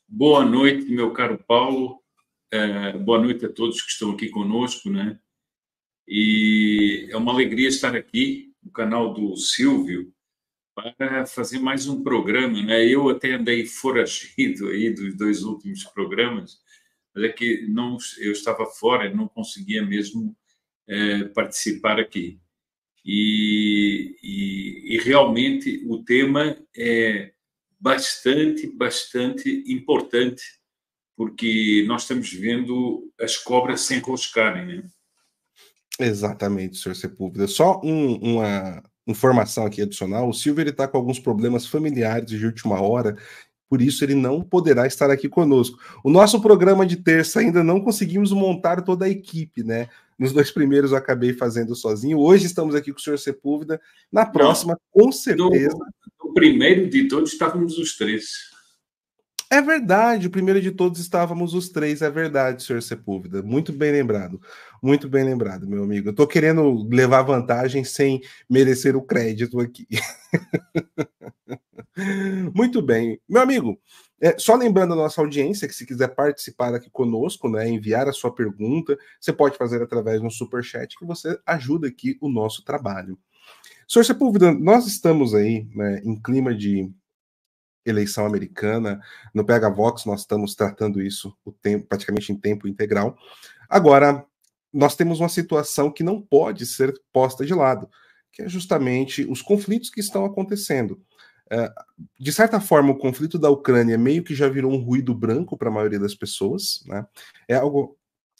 Boa noite, meu caro Paulo. Boa noite a todos que estão aqui conosco, né? E é uma alegria estar aqui no canal do Silvio para fazer mais um programa, né? Eu até andei foragido aí dos dois últimos programas, mas é que não, eu estava fora e não conseguia mesmo participar aqui. E realmente o tema é bastante importante, porque nós estamos vendo as cobras se enroscarem, né? Exatamente, senhor Sepúlveda. Só uma informação aqui adicional: o Silvio está com alguns problemas familiares de última hora, por isso ele não poderá estar aqui conosco. O nosso programa de terça ainda não conseguimos montar toda a equipe, né? Nos dois primeiros eu acabei fazendo sozinho. Hoje estamos aqui com o senhor Sepúlveda. Na próxima, com certeza. No primeiro de todos estávamos os três. É verdade, o primeiro de todos estávamos os três, é verdade, senhor Sepúlveda. Muito bem lembrado, meu amigo. Eu estou querendo levar vantagem sem merecer o crédito aqui. Muito bem. Meu amigo, só lembrando a nossa audiência que se quiser participar aqui conosco, né, enviar a sua pergunta, você pode fazer através do Superchat, que você ajuda aqui o nosso trabalho. Senhor Sepúlveda, nós estamos aí, né, em clima de eleição americana. No PH Vox nós estamos tratando isso praticamente em tempo integral. Agora, nós temos uma situação que não pode ser posta de lado, que é justamente os conflitos que estão acontecendo. De certa forma, o conflito da Ucrânia meio que já virou um ruído branco para a maioria das pessoas, né? É algo.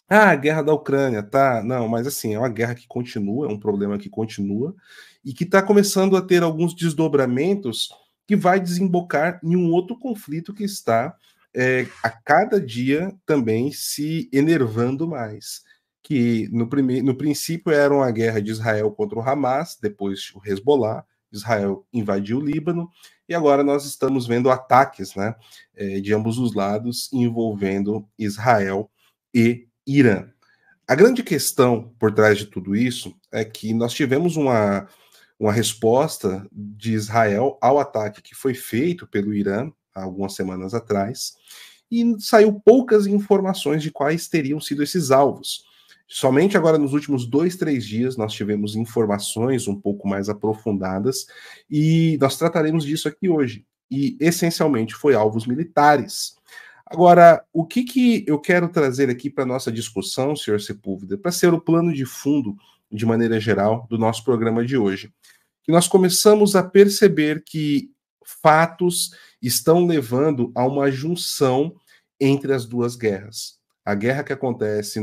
Ah, a guerra da Ucrânia, tá? Não, mas assim, é uma guerra que continua, é um problema que continua, e que está começando a ter alguns desdobramentos que vai desembocar em um outro conflito que está a cada dia também se enervando mais. Que no princípio era uma guerra de Israel contra o Hamas, depois o Hezbollah, Israel invadiu o Líbano, e agora nós estamos vendo ataques, né, de ambos os lados envolvendo Israel e Irã. A grande questão por trás de tudo isso é que nós tivemos uma resposta de Israel ao ataque que foi feito pelo Irã há algumas semanas atrás, e saiu poucas informações de quais teriam sido esses alvos. Somente agora, nos últimos 2, 3 dias, nós tivemos informações um pouco mais aprofundadas, e nós trataremos disso aqui hoje. E, essencialmente, foi alvos militares. Agora, o que eu quero trazer aqui para a nossa discussão, senhor Sepúlveda, para ser o plano de fundo, de maneira geral, do nosso programa de hoje, que nós começamos a perceber que fatos estão levando a uma junção entre as duas guerras. A guerra que acontece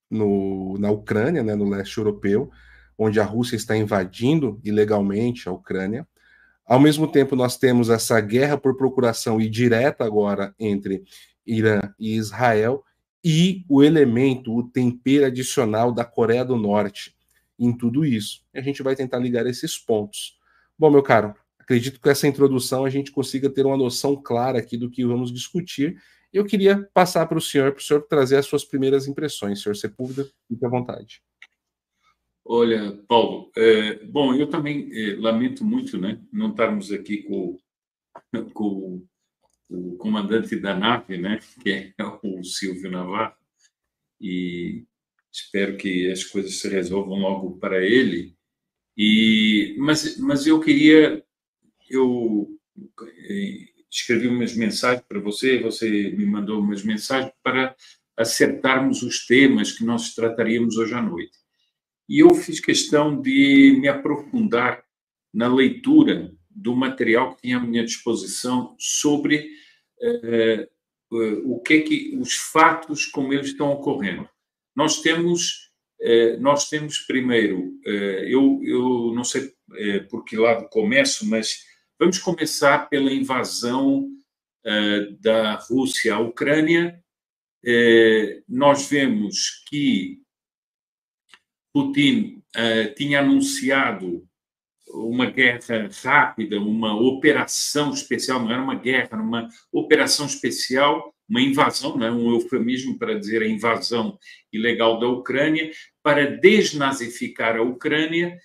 na Ucrânia, né, no leste europeu, onde a Rússia está invadindo ilegalmente a Ucrânia. Ao mesmo tempo, nós temos essa guerra por procuração e direta agora entre Irã e Israel, e o elemento, o tempero adicional da Coreia do Norte em tudo isso. E a gente vai tentar ligar esses pontos. Bom, meu caro, acredito que com essa introdução a gente consiga ter uma noção clara aqui do que vamos discutir. Eu queria passar para o senhor trazer as suas primeiras impressões. Senhor Sepúlveda, fique à vontade. Olha, Paulo, bom, eu também lamento muito, né, não estarmos aqui com o comandante da nave, né, que é o Silvio Navarro, e espero que as coisas se resolvam logo para ele. Mas eu escrevi umas mensagens para você me mandou umas mensagens para acertarmos os temas que nós trataríamos hoje à noite. E eu fiz questão de me aprofundar na leitura do material que tinha à minha disposição sobre o que os fatos como eles estão ocorrendo. Nós temos primeiro, eu não sei por que lado começo, mas vamos começar pela invasão da Rússia à Ucrânia. Nós vemos que Putin tinha anunciado uma guerra rápida, uma operação especial, não era uma guerra, era uma operação especial, uma invasão, não é um eufemismo para dizer a invasão ilegal da Ucrânia, para desnazificar a Ucrânia,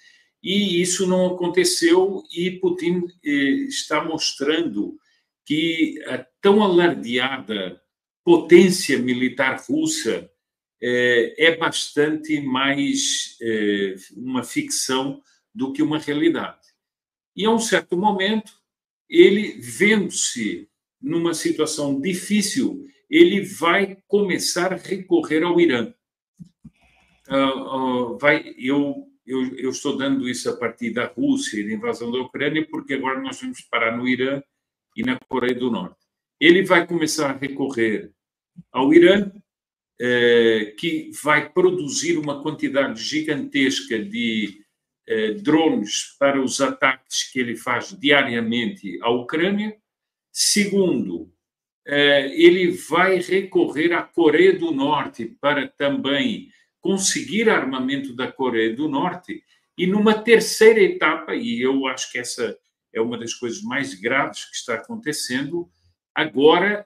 e isso não aconteceu, e Putin está mostrando que a tão alardeada potência militar russa é bastante mais uma ficção do que uma realidade. E, a um certo momento, ele, vendo-se numa situação difícil, ele vai começar a recorrer ao Irã. Eu estou dando isso a partir da Rússia e da invasão da Ucrânia, porque agora nós vamos parar no Irã e na Coreia do Norte. Ele vai começar a recorrer ao Irã, que vai produzir uma quantidade gigantesca de drones para os ataques que ele faz diariamente à Ucrânia. Segundo, ele vai recorrer à Coreia do Norte para também conseguir armamento da Coreia do Norte. E numa terceira etapa, e eu acho que essa é uma das coisas mais graves que está acontecendo, agora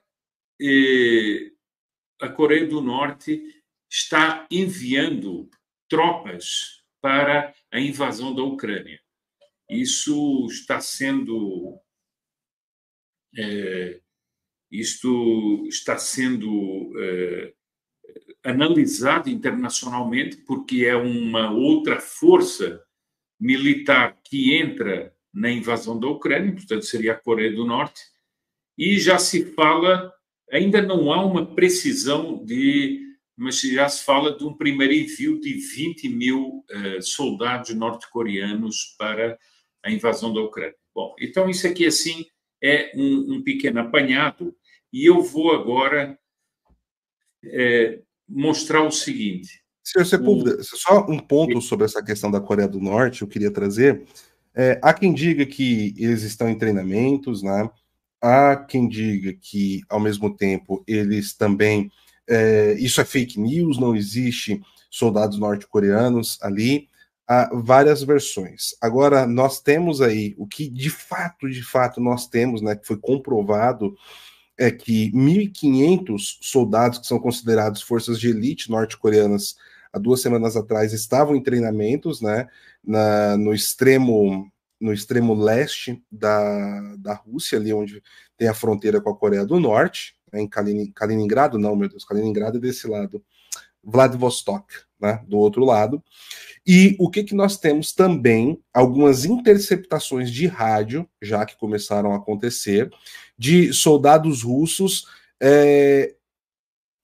a Coreia do Norte está enviando tropas para a invasão da Ucrânia. Isso está sendo analisado internacionalmente, porque é uma outra força militar que entra na invasão da Ucrânia, portanto seria a Coreia do Norte, e já se fala, ainda não há uma precisão mas já se fala de um primeiro envio de 20 mil soldados norte-coreanos para a invasão da Ucrânia. Bom, então isso aqui assim é um pequeno apanhado, e eu vou agora mostrar o seguinte. Senhor Sepúlveda, só um ponto sobre essa questão da Coreia do Norte, eu queria trazer. Há quem diga que eles estão em treinamentos, né? Há quem diga que, ao mesmo tempo, eles também... isso é fake news, não existe soldados norte-coreanos ali. Há várias versões. Agora, nós temos aí o que de fato nós temos, né, que foi comprovado, é que 1.500 soldados que são considerados forças de elite norte-coreanas há 2 semanas atrás estavam em treinamentos, né, no extremo leste da Rússia, ali onde tem a fronteira com a Coreia do Norte, né, em Kaliningrado, não, meu Deus, Kaliningrado é desse lado, Vladivostok, né, do outro lado. E o que nós temos também? Algumas interceptações de rádio, já que começaram a acontecer, de soldados russos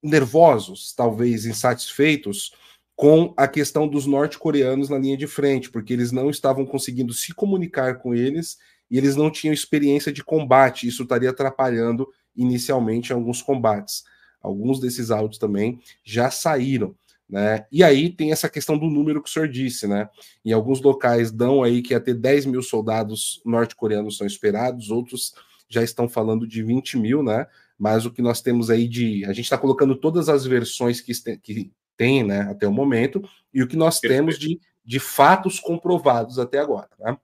nervosos, talvez insatisfeitos com a questão dos norte-coreanos na linha de frente, porque eles não estavam conseguindo se comunicar com eles e eles não tinham experiência de combate. Isso estaria atrapalhando inicialmente alguns combates. Alguns desses áudios também já saíram. Né? E aí tem essa questão do número que o senhor disse, né? Em alguns locais dão aí que até 10 mil soldados norte-coreanos são esperados, outros já estão falando de 20 mil, né? Mas o que nós temos aí a gente está colocando todas as versões que tem, né, até o momento, e o que nós temos de fatos comprovados até agora, né?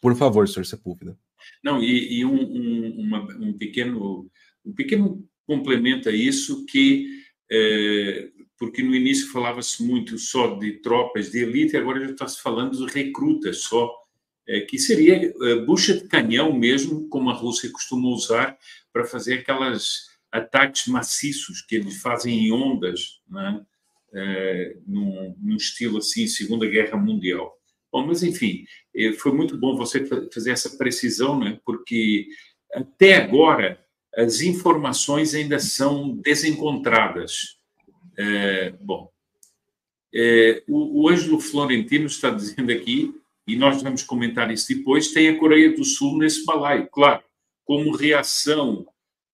Por favor, senhor Sepúlveda. Não, e um pequeno complemento a isso, que porque no início falava-se muito só de tropas de elite, agora já está-se falando de recrutas só, que seria bucha de canhão mesmo, como a Rússia costuma usar para fazer aqueles ataques maciços que eles fazem em ondas, né? Num estilo assim, Segunda Guerra Mundial. Bom, mas enfim, foi muito bom você fazer essa precisão, né? Porque até agora as informações ainda são desencontradas. O Ângelo Florentino está dizendo aqui, e nós vamos comentar isso depois, tem a Coreia do Sul nesse balaio. Claro, como reação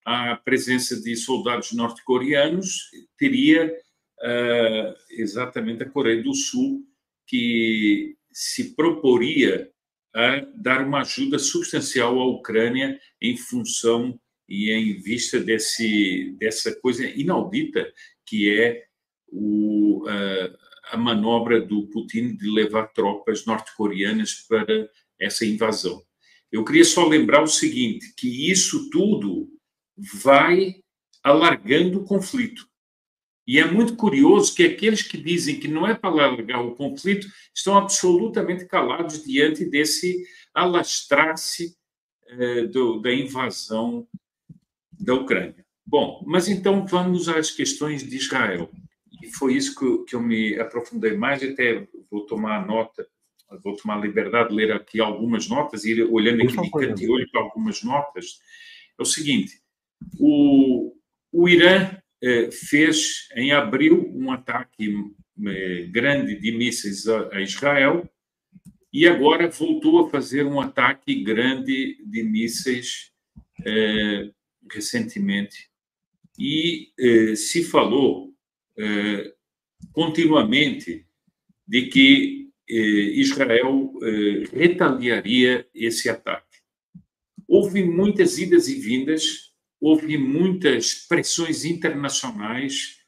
à presença de soldados norte-coreanos, teria exatamente a Coreia do Sul, que se proporia a dar uma ajuda substancial à Ucrânia em função e em vista dessa coisa inaudita que é a manobra do Putin de levar tropas norte-coreanas para essa invasão. Eu queria só lembrar o seguinte, que isso tudo vai alargando o conflito. E é muito curioso que aqueles que dizem que não é para alargar o conflito estão absolutamente calados diante desse alastrar-se da invasão da Ucrânia. Bom, mas então vamos às questões de Israel. E foi isso que eu me aprofundei mais, até vou tomar nota, vou tomar a liberdade de ler aqui algumas notas, ir olhando aqui de canto e olho para algumas notas. É o seguinte, o Irã fez, em abril, um ataque grande de mísseis a Israel e agora voltou a fazer um ataque grande de mísseis recentemente. E se falou continuamente de que Israel retaliaria esse ataque. Houve muitas idas e vindas, houve muitas pressões internacionais,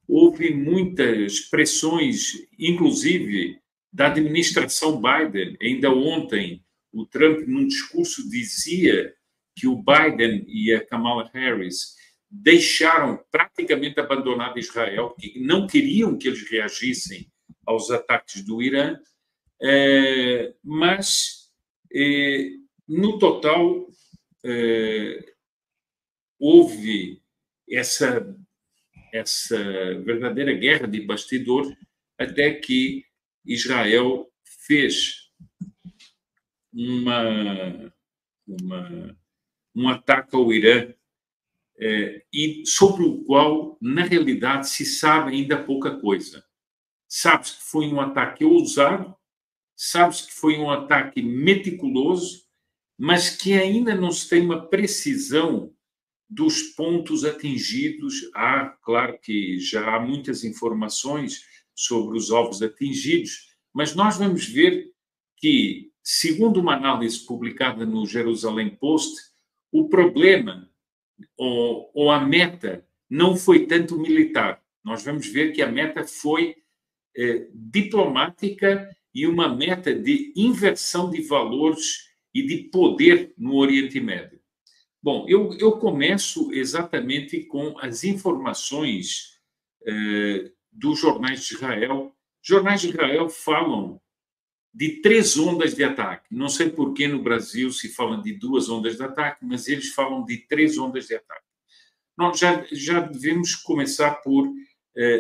houve muitas pressões, inclusive da administração Biden. Ainda ontem, o Trump, num discurso, dizia que o Biden e a Kamala Harris deixaram praticamente abandonado Israel, que não queriam que eles reagissem aos ataques do Irã, mas, no total, houve essa verdadeira guerra de bastidor até que Israel fez um ataque ao Irã e sobre o qual, na realidade, se sabe ainda pouca coisa. Sabe-se que foi um ataque ousado, sabe-se que foi um ataque meticuloso, mas que ainda não se tem uma precisão dos pontos atingidos. Claro que já há muitas informações sobre os alvos atingidos, mas nós vamos ver que, segundo uma análise publicada no Jerusalem Post, o problema ou a meta não foi tanto militar. Nós vamos ver que a meta foi diplomática e uma meta de inversão de valores e de poder no Oriente Médio. Bom, eu começo exatamente com as informações dos jornais de Israel. Os jornais de Israel falam de 3 ondas de ataque. Não sei por que no Brasil se fala de 2 ondas de ataque, mas eles falam de 3 ondas de ataque. Nós já devemos começar por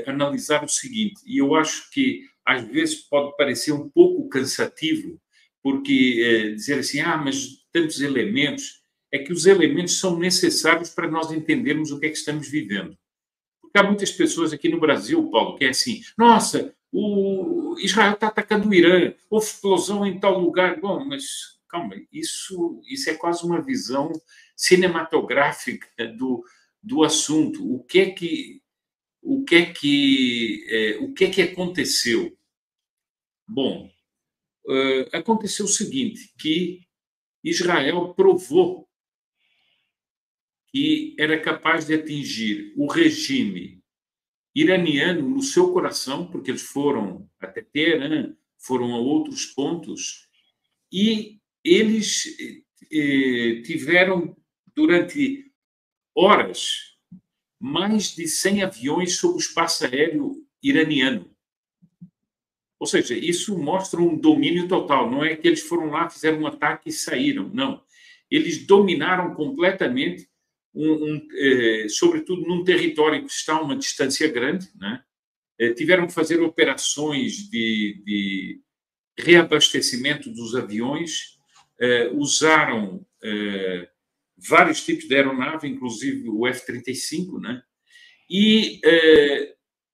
analisar o seguinte, e eu acho que às vezes pode parecer um pouco cansativo, porque dizer assim, mas tantos elementos, é que os elementos são necessários para nós entendermos o que é que estamos vivendo. Porque há muitas pessoas aqui no Brasil, Paulo, que é assim, nossa, o Israel está atacando o Irã, houve explosão em tal lugar. Bom, mas calma, isso é quase uma visão cinematográfica do assunto. O que é que aconteceu? Bom, aconteceu o seguinte, que Israel provou que era capaz de atingir o regime iraniano no seu coração, porque eles foram até Teherã, foram a outros pontos, e eles tiveram, durante horas, mais de 100 aviões sobre o espaço aéreo iraniano. Ou seja, isso mostra um domínio total. Não é que eles foram lá, fizeram um ataque e saíram. Não. Eles dominaram completamente, sobretudo num território que está a uma distância grande, né? Tiveram que fazer operações de reabastecimento dos aviões, usaram vários tipos de aeronave, inclusive o F-35, né? E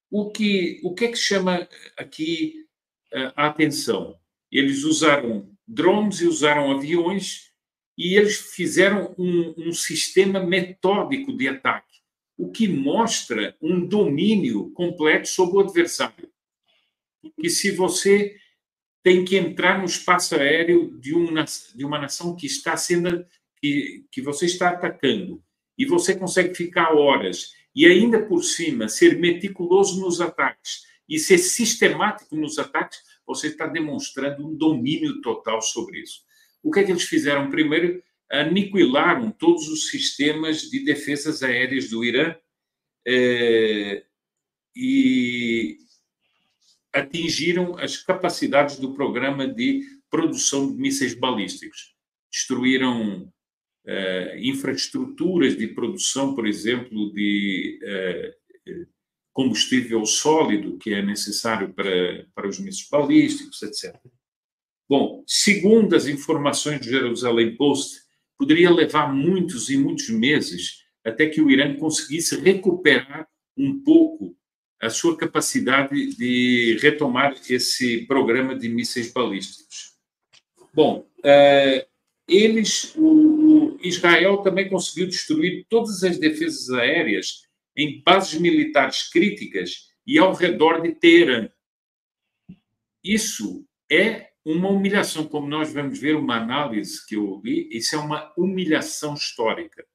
o que é que chama aqui a atenção? Eles usaram drones e usaram aviões e eles fizeram um sistema metódico de ataque, o que mostra um domínio completo sobre o adversário. Porque se você tem que entrar no espaço aéreo de uma nação que está sendo que você está atacando e você consegue ficar horas e ainda por cima ser meticuloso nos ataques e ser sistemático nos ataques, você está demonstrando um domínio total sobre isso. O que é que eles fizeram? Primeiro, aniquilaram todos os sistemas de defesas aéreas do Irã e atingiram as capacidades do programa de produção de mísseis balísticos. Destruíram infraestruturas de produção, por exemplo, de combustível sólido, que é necessário para os mísseis balísticos, etc. Bom, segundo as informações do Jerusalem Post, poderia levar muitos e muitos meses até que o Irã conseguisse recuperar um pouco a sua capacidade de retomar esse programa de mísseis balísticos. Bom, Israel também conseguiu destruir todas as defesas aéreas em bases militares críticas e ao redor de Teherã. Isso é uma humilhação, como nós vamos ver uma análise que eu li, isso é uma humilhação histórica,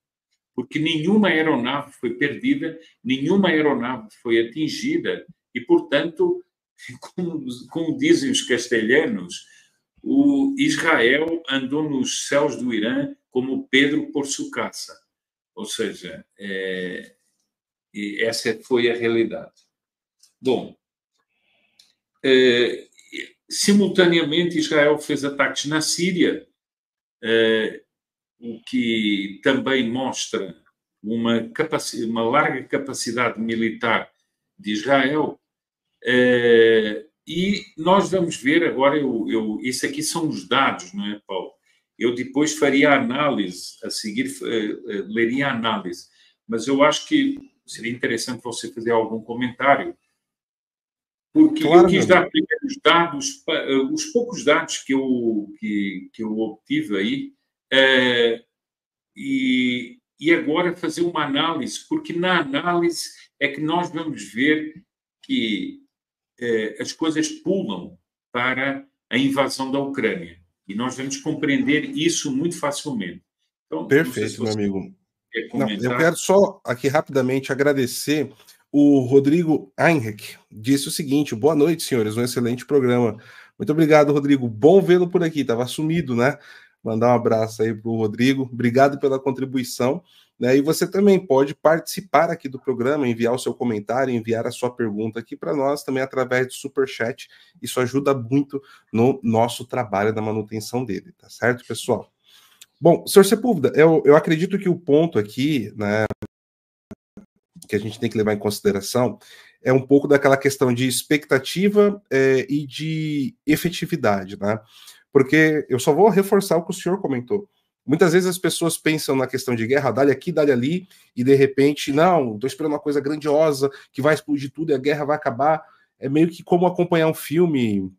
porque nenhuma aeronave foi perdida, nenhuma aeronave foi atingida e, portanto, como dizem os castelhanos, o Israel andou nos céus do Irã como Pedro por sua caça. Ou seja, essa foi a realidade. Bom, simultaneamente, Israel fez ataques na Síria, o que também mostra uma larga capacidade militar de Israel. E nós vamos ver agora, isso aqui são os dados, não é, Paulo? Eu depois faria a análise, a seguir leria a análise, mas eu acho que seria interessante você fazer algum comentário, porque claro, eu quis dar primeiro os dados, os poucos dados que eu obtive aí, e agora fazer uma análise, porque na análise é que nós vamos ver que as coisas pulam para a invasão da Ucrânia. E nós vamos compreender isso muito facilmente. Então, perfeito, meu amigo. Não, eu quero só aqui rapidamente agradecer. O Rodrigo Heinrich disse o seguinte: boa noite, senhores, um excelente programa. Muito obrigado, Rodrigo. Bom vê-lo por aqui, estava sumido, né? Mandar um abraço aí para o Rodrigo. Obrigado pela contribuição. Né? E você também pode participar aqui do programa, enviar o seu comentário, enviar a sua pergunta aqui para nós, também através do Superchat. Isso ajuda muito no nosso trabalho da manutenção dele, tá certo, pessoal? Bom, senhor Sepúlveda, eu acredito que o ponto aqui, né, que a gente tem que levar em consideração é um pouco daquela questão de expectativa e de efetividade, né? Porque eu só vou reforçar o que o senhor comentou. Muitas vezes as pessoas pensam na questão de guerra, dá-lhe aqui, dá-lhe ali, e de repente, não, estou esperando uma coisa grandiosa, que vai explodir tudo e a guerra vai acabar. É meio que como acompanhar um filme,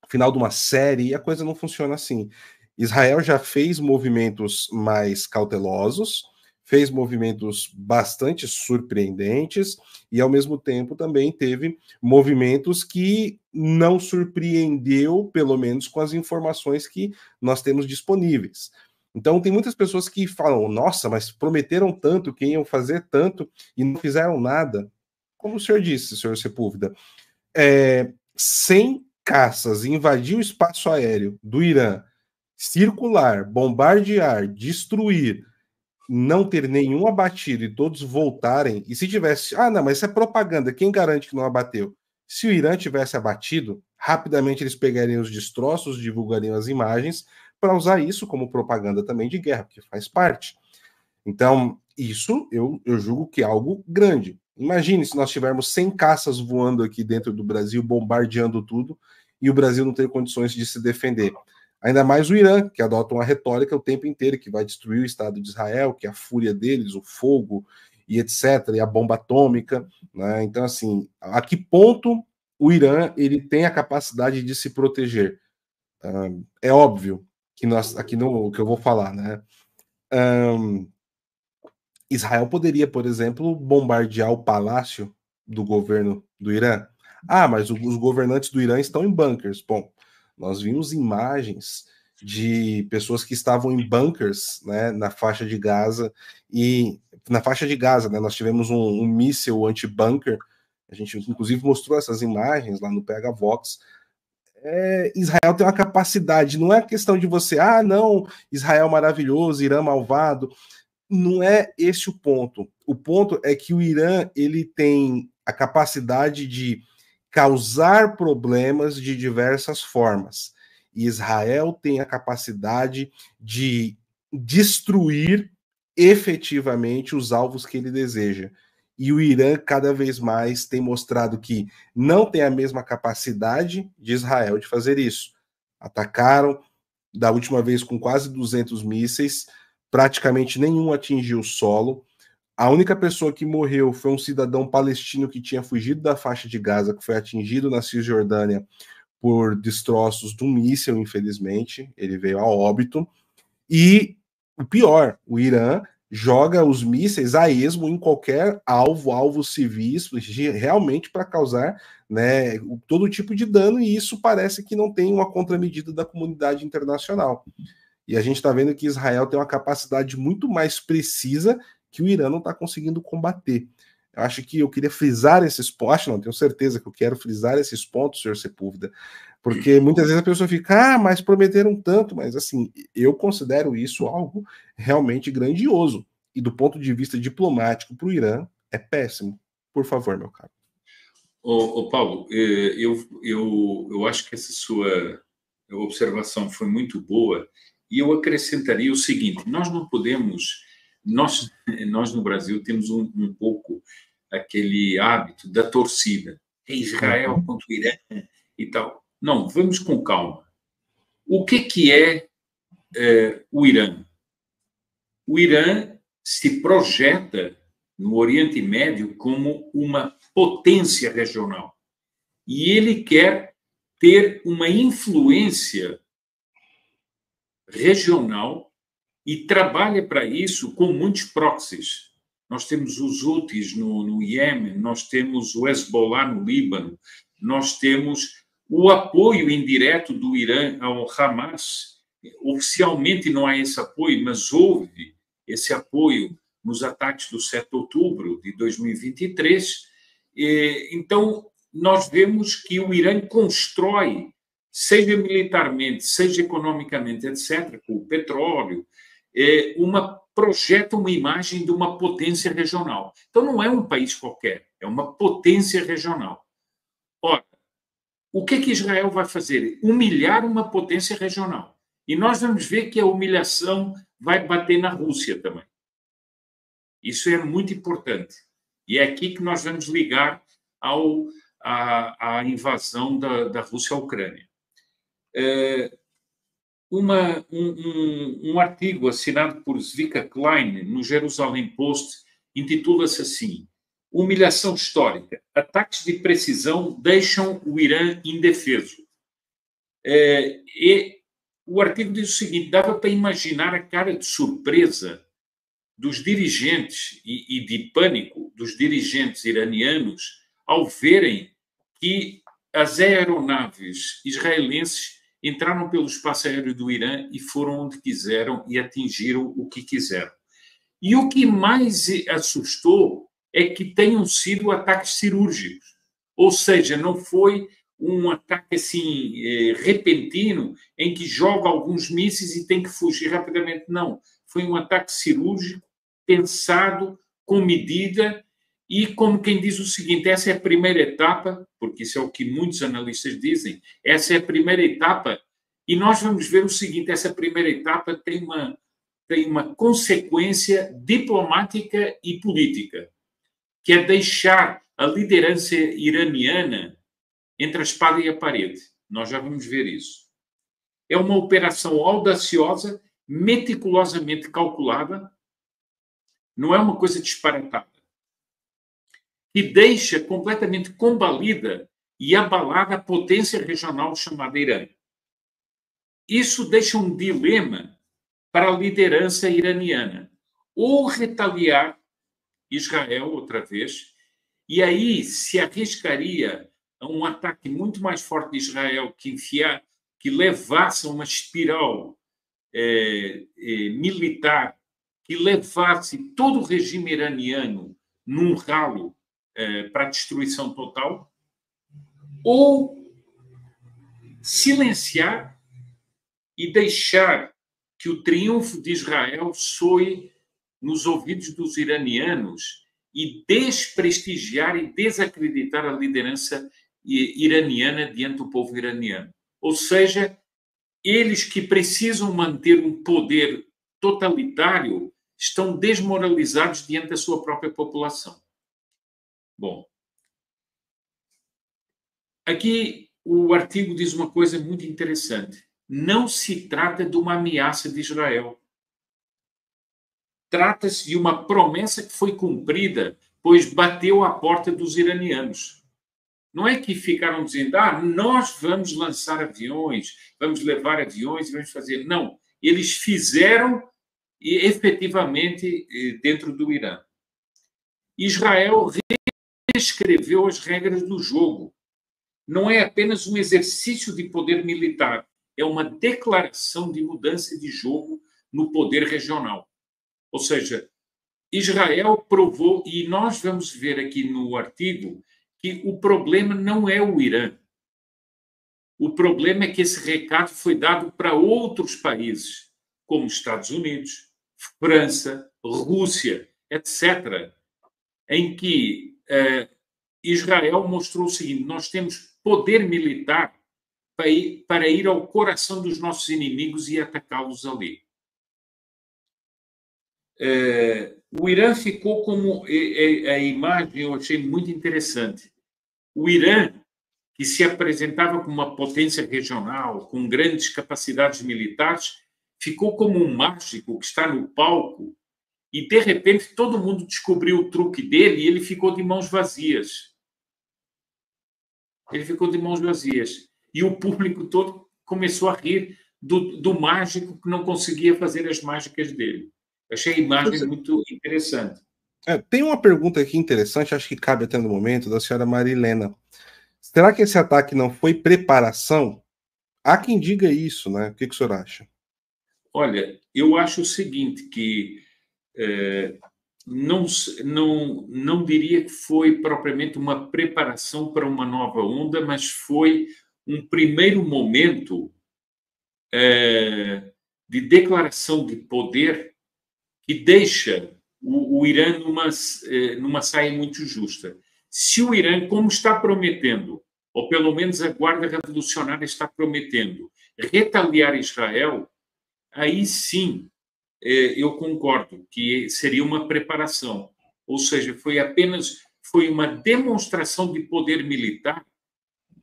final de uma série, e a coisa não funciona assim. Israel já fez movimentos mais cautelosos, fez movimentos bastante surpreendentes e, ao mesmo tempo, também teve movimentos que não surpreendeu, pelo menos com as informações que nós temos disponíveis. Então, tem muitas pessoas que falam, nossa, mas prometeram tanto, que iam fazer tanto e não fizeram nada. Como o senhor disse, senhor Sepúlveda, 100 caças invadir o espaço aéreo do Irã, circular, bombardear, destruir, não ter nenhum abatido e todos voltarem, e se tivesse, não, mas isso é propaganda, quem garante que não abateu? Se o Irã tivesse abatido, rapidamente eles pegariam os destroços, divulgariam as imagens, para usar isso como propaganda também de guerra, porque faz parte. Então, isso eu julgo que é algo grande. Imagine se nós tivermos 100 caças voando aqui dentro do Brasil, bombardeando tudo, e o Brasil não ter condições de se defender. Ainda mais o Irã, que adota uma retórica o tempo inteiro, que vai destruir o Estado de Israel, que é a fúria deles, o fogo e etc., e a bomba atômica. Né? Então, assim, a que ponto o Irã ele tem a capacidade de se proteger? É óbvio que nós, aqui no que eu vou falar, né? Israel poderia, por exemplo, bombardear o palácio do governo do Irã. Mas os governantes do Irã estão em bunkers. Bom, nós vimos imagens de pessoas que estavam em bunkers, né, na faixa de Gaza, e na faixa de Gaza, né, nós tivemos um míssil anti-bunker, a gente inclusive mostrou essas imagens lá no PH Vox. Israel tem uma capacidade, não é questão de você, não, Israel maravilhoso, Irã malvado, não é esse o ponto. O ponto é que o Irã ele tem a capacidade de causar problemas de diversas formas. E Israel tem a capacidade de destruir efetivamente os alvos que ele deseja. E o Irã cada vez mais tem mostrado que não tem a mesma capacidade de Israel de fazer isso. Atacaram da última vez com quase 200 mísseis, praticamente nenhum atingiu o solo. A única pessoa que morreu foi um cidadão palestino que tinha fugido da faixa de Gaza, que foi atingido na Cisjordânia por destroços de um míssil, infelizmente. Ele veio a óbito. E o pior, o Irã joga os mísseis a esmo em qualquer alvos civis, realmente para causar, né, todo tipo de dano, e isso parece que não tem uma contramedida da comunidade internacional. E a gente está vendo que Israel tem uma capacidade muito mais precisa que o Irã não está conseguindo combater. Eu acho que eu queria frisar esses pontos, não, tenho certeza que eu quero frisar esses pontos, senhor Sepúlveda, porque muitas vezes a pessoa fica, mas prometeram tanto, mas assim, eu considero isso algo realmente grandioso. E do ponto de vista diplomático para o Irã, é péssimo. Por favor, meu caro. Paulo, eu acho que essa sua observação foi muito boa, e eu acrescentaria o seguinte: nós não podemos, nós no Brasil temos um pouco aquele hábito da torcida, é Israel contra o Irã e tal. Não, vamos com calma. O que é o Irã? O Irã se projeta no Oriente Médio como uma potência regional. E ele quer ter uma influência regional e trabalha para isso com muitos proxies. Nós temos os Houthis no Iêmen, nós temos o Hezbollah no Líbano, nós temos o apoio indireto do Irã ao Hamas. Oficialmente não há esse apoio, mas houve esse apoio nos ataques do 7 de outubro de 2023. Então, nós vemos que o Irã constrói, seja militarmente, seja economicamente, etc., com o petróleo, projeta uma imagem de uma potência regional. Então, não é um país qualquer, é uma potência regional. Ora, o que Israel vai fazer? Humilhar uma potência regional. E nós vamos ver que a humilhação vai bater na Rússia também. Isso é muito importante. E é aqui que nós vamos ligar à invasão da Rússia à Ucrânia. Um artigo assinado por Zvika Klein no Jerusalem Post intitula-se assim: Humilhação histórica. Ataques de precisão deixam o Irã indefeso. E o artigo diz o seguinte: dava para imaginar a cara de surpresa dos dirigentes e de pânico dos dirigentes iranianos ao verem que as aeronaves israelenses entraram pelo espaço aéreo do Irã e foram onde quiseram e atingiram o que quiseram. E o que mais assustou é que tenham sido ataques cirúrgicos. Ou seja, não foi um ataque assim repentino em que joga alguns mísseis e tem que fugir rapidamente. Não. Foi um ataque cirúrgico, pensado, com medida, e como quem diz o seguinte: essa é a primeira etapa, porque isso é o que muitos analistas dizem, essa é a primeira etapa, e nós vamos ver o seguinte: essa primeira etapa tem uma consequência diplomática e política, que é deixar a liderança iraniana entre a espada e a parede. Nós já vamos ver isso. É uma operação audaciosa, meticulosamente calculada, não é uma coisa disparatada, que deixa completamente combalida e abalada a potência regional chamada Irã. Isso deixa um dilema para a liderança iraniana: ou retaliar Israel outra vez, e aí se arriscaria a um ataque muito mais forte de Israel que levasse a uma espiral militar, que levasse todo o regime iraniano num ralo para a destruição total, ou silenciar e deixar que o triunfo de Israel soe nos ouvidos dos iranianos e desprestigiar e desacreditar a liderança iraniana diante do povo iraniano. Ou seja, eles que precisam manter um poder totalitário estão desmoralizados diante da sua própria população. Bom, aqui o artigo diz uma coisa muito interessante. Não se trata de uma ameaça de Israel. Trata-se de uma promessa que foi cumprida, pois bateu à porta dos iranianos. Não é que ficaram dizendo, nós vamos lançar aviões, vamos levar aviões e vamos fazer. Não, eles fizeram efetivamente dentro do Irã. Israel reescreveu as regras do jogo. Não é apenas um exercício de poder militar, é uma declaração de mudança de jogo no poder regional. Ou seja, Israel provou, e nós vamos ver aqui no artigo, que o problema não é o Irã. O problema é que esse recado foi dado para outros países, como Estados Unidos, França, Rússia, etc., em que Israel mostrou o seguinte: nós temos poder militar para ir ao coração dos nossos inimigos e atacá-los ali. O Irã ficou como a imagem, eu achei muito interessante. O Irã, que se apresentava como uma potência regional, com grandes capacidades militares, ficou como um mágico que está no palco e, de repente, todo mundo descobriu o truque dele e ele ficou de mãos vazias. Ele ficou de mãos vazias. E o público todo começou a rir do mágico que não conseguia fazer as mágicas dele. Achei a imagem muito interessante. Tem uma pergunta aqui interessante, acho que cabe até no momento, da senhora Marilena. Será que esse ataque não foi preparação? Há quem diga isso, né? O que o senhor acha? Olha, eu acho o seguinte, que não diria que foi propriamente uma preparação para uma nova onda, mas foi um primeiro momento de declaração de poder que deixa o Irã numa saia muito justa. Se o Irã, como está prometendo, ou pelo menos a Guarda Revolucionária está prometendo, retaliar Israel, aí sim eu concordo que seria uma preparação. Ou seja, foi uma demonstração de poder militar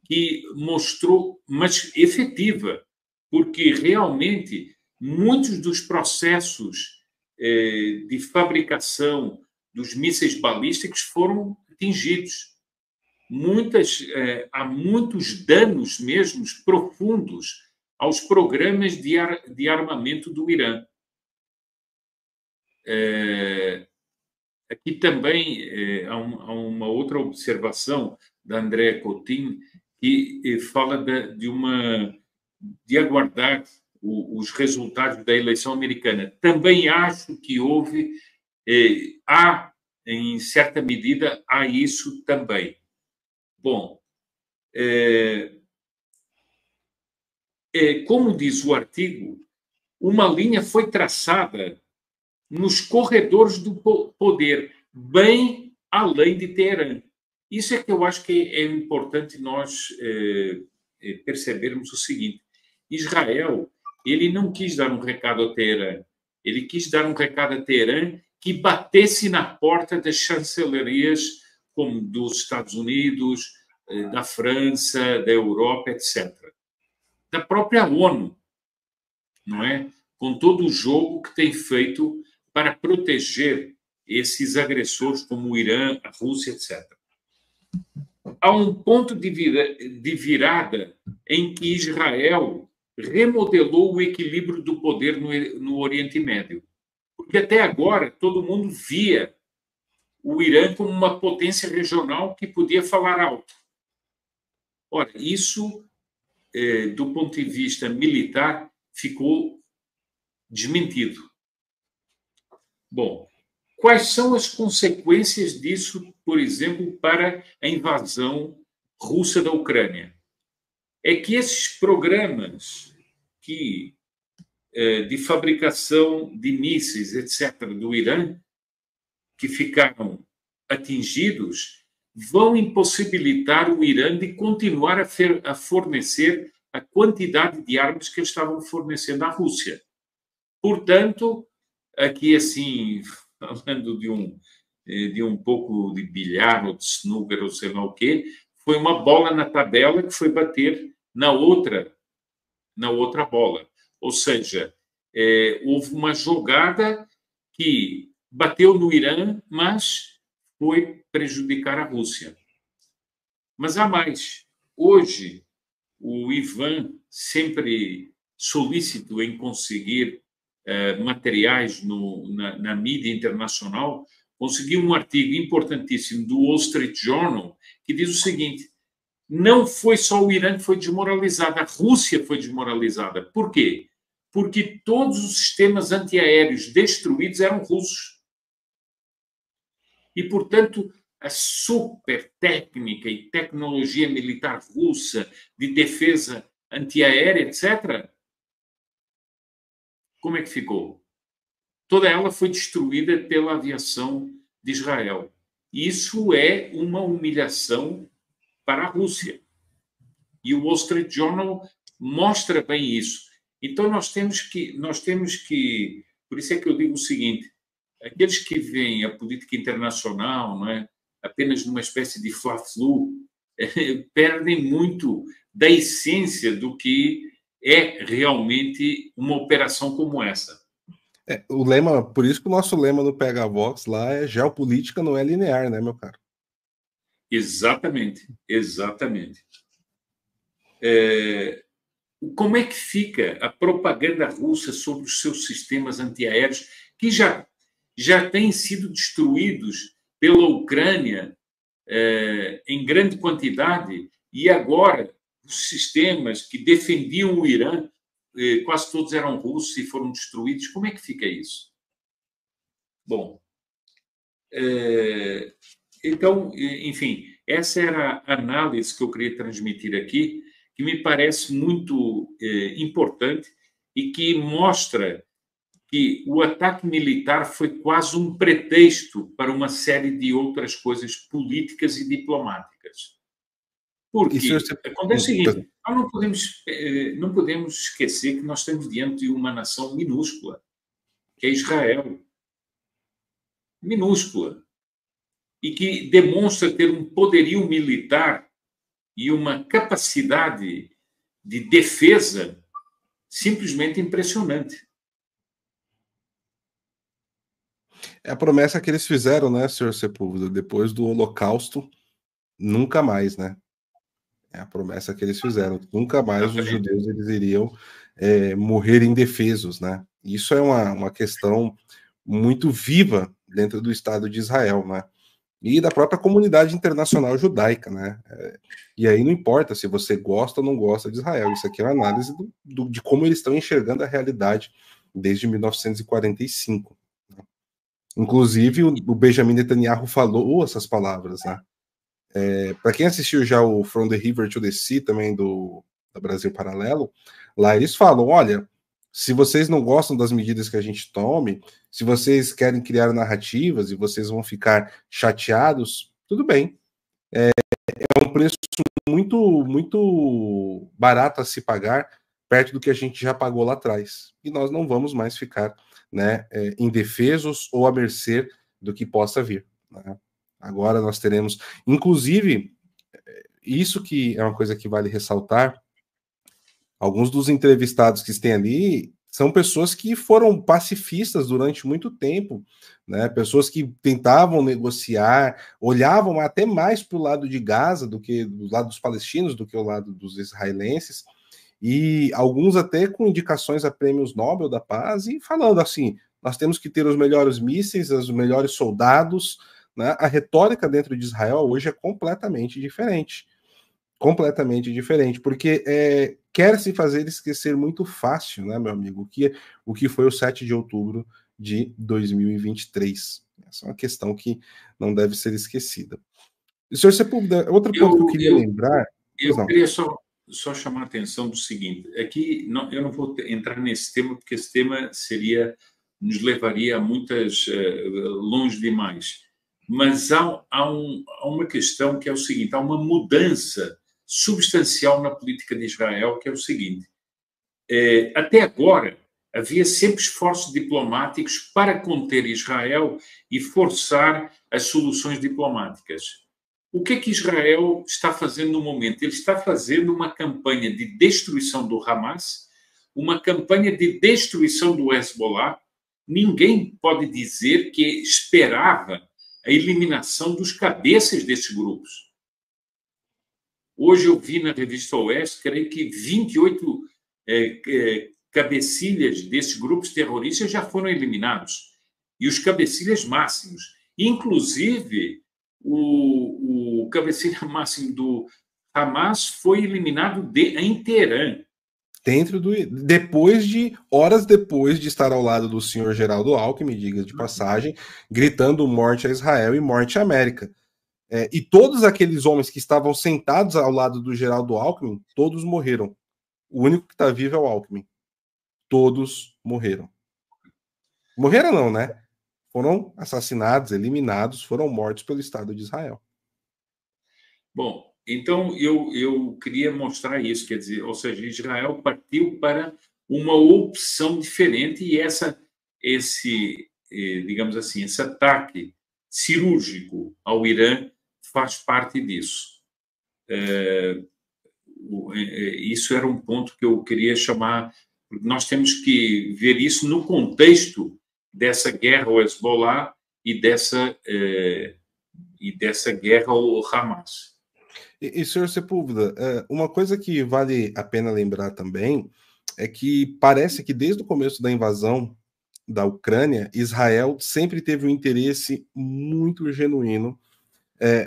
que mostrou, mas efetiva, porque realmente muitos dos processos de fabricação dos mísseis balísticos foram atingidos. Há muitos danos mesmo profundos aos programas de armamento do Irã. Aqui também há uma outra observação da Andrea Coutinho que fala de aguardar os resultados da eleição americana. Também acho que em certa medida, há isso também. Bom, como diz o artigo, uma linha foi traçada nos corredores do poder, bem além de Teherã. Isso é que eu acho que é importante nós percebermos o seguinte: Israel, ele não quis dar um recado a Teherã, ele quis dar um recado a Teherã que batesse na porta das chancelarias como dos Estados Unidos, da França, da Europa, etc. Da própria ONU, não é? Com todo o jogo que tem feito para proteger esses agressores como o Irã, a Rússia, etc. Há um ponto de virada em que Israel remodelou o equilíbrio do poder no Oriente Médio. Porque até agora todo mundo via o Irã como uma potência regional que podia falar alto. Ora, isso, do ponto de vista militar, ficou desmentido. Bom, quais são as consequências disso, por exemplo, para a invasão russa da Ucrânia? É que esses programas de fabricação de mísseis, etc., do Irã, que ficaram atingidos, vão impossibilitar o Irã de continuar a fornecer a quantidade de armas que eles estavam fornecendo à Rússia. Portanto, aqui, assim, falando de um pouco de bilhar ou de snooker ou sei lá o quê, foi uma bola na tabela que foi bater na outra bola. Ou seja, houve uma jogada que bateu no Irã, mas foi prejudicar a Rússia. Mas há mais. Hoje, o Ivan, sempre solícito em conseguir materiais na mídia internacional, conseguiu um artigo importantíssimo do Wall Street Journal que diz o seguinte: não foi só o Irã que foi desmoralizado, a Rússia foi desmoralizada. Por quê? Porque todos os sistemas antiaéreos destruídos eram russos. E, portanto, a super técnica e tecnologia militar russa de defesa antiaérea, etc., como é que ficou? Toda ela foi destruída pela aviação de Israel. Isso é uma humilhação para a Rússia. E o Wall Street Journal mostra bem isso. Então, nós temos que, por isso é que eu digo o seguinte: aqueles que veem a política internacional, não é, apenas numa espécie de fla-flu, perdem muito da essência do que é realmente uma operação como essa. O lema, por isso que o nosso lema no PH Vox lá é geopolítica não é linear, né, meu caro? Exatamente, exatamente. Como é que fica a propaganda russa sobre os seus sistemas antiaéreos, que já têm sido destruídos pela Ucrânia em grande quantidade, e agora os sistemas que defendiam o Irã, quase todos eram russos e foram destruídos? Como é que fica isso? Bom, então, enfim, essa era a análise que eu queria transmitir aqui, que me parece muito importante e que mostra que o ataque militar foi quase um pretexto para uma série de outras coisas políticas e diplomáticas. Porque acontece o seguinte: nós não podemos esquecer que nós estamos diante de uma nação minúscula, que é Israel. Minúscula. E que demonstra ter um poderio militar e uma capacidade de defesa simplesmente impressionante. É a promessa que eles fizeram, né, senhor Sepúlveda? Depois do Holocausto, nunca mais, né? É a promessa que eles fizeram. Nunca mais os judeus eles iriam morrer indefesos, né? Isso é uma questão muito viva dentro do Estado de Israel, né? E da própria comunidade internacional judaica, né? E aí não importa se você gosta ou não gosta de Israel. Isso aqui é uma análise de como eles estão enxergando a realidade desde 1945. Né? Inclusive, o Benjamin Netanyahu falou essas palavras, né? Para quem assistiu já o From the River to the Sea, também da Brasil Paralelo, lá eles falam: olha, se vocês não gostam das medidas que a gente tome, se vocês querem criar narrativas e vocês vão ficar chateados, tudo bem. É um preço muito, muito barato a se pagar, perto do que a gente já pagou lá atrás. E nós não vamos mais ficar, né, indefesos ou à mercê do que possa vir. Né? Agora nós teremos, inclusive, isso que é uma coisa que vale ressaltar, alguns dos entrevistados que estão ali são pessoas que foram pacifistas durante muito tempo, né? Pessoas que tentavam negociar, olhavam até mais para o lado de Gaza do que do lado dos palestinos, do que o lado dos israelenses, e alguns até com indicações a prêmios Nobel da Paz e falando assim: nós temos que ter os melhores mísseis, os melhores soldados, né? A retórica dentro de Israel hoje é completamente diferente. Completamente diferente, porque quer se fazer esquecer muito fácil, né, meu amigo, o que foi o 7 de outubro de 2023. Essa é uma questão que não deve ser esquecida. E, senhor Sepúlveda, outro ponto que eu queria lembrar... Eu queria só chamar a atenção do seguinte: aqui eu não vou entrar nesse tema, porque esse tema nos levaria a muitas... longe demais. Mas há uma questão que é o seguinte: há uma mudança substancial na política de Israel, que é o seguinte: até agora, havia sempre esforços diplomáticos para conter Israel e forçar as soluções diplomáticas. O que é que Israel está fazendo no momento? Ele está fazendo uma campanha de destruição do Hamas, uma campanha de destruição do Hezbollah. Ninguém pode dizer que esperava a eliminação dos cabeças desses grupos. Hoje eu vi na revista Oeste, creio que 28 cabecilhas desses grupos terroristas já foram eliminados. E os cabecilhas máximos. Inclusive, o cabecilha máximo do Hamas foi eliminado em Teherã. Horas depois de estar ao lado do senhor Geraldo Alckmin, diga de passagem, gritando morte a Israel e morte à América. E todos aqueles homens que estavam sentados ao lado do Geraldo Alckmin, todos morreram. O único que está vivo é o Alckmin. Todos morreram. Morreram não, né? Foram assassinados, eliminados, foram mortos pelo Estado de Israel. Bom, então eu queria mostrar isso, quer dizer, ou seja, Israel partiu para uma opção diferente e digamos assim, esse ataque cirúrgico ao Irã faz parte disso. Isso era um ponto que eu queria chamar, porque nós temos que ver isso no contexto dessa guerra ao Hezbollah e dessa guerra ao Hamas. E senhor Sepúlveda, uma coisa que vale a pena lembrar também é que parece que desde o começo da invasão da Ucrânia, Israel sempre teve um interesse muito genuíno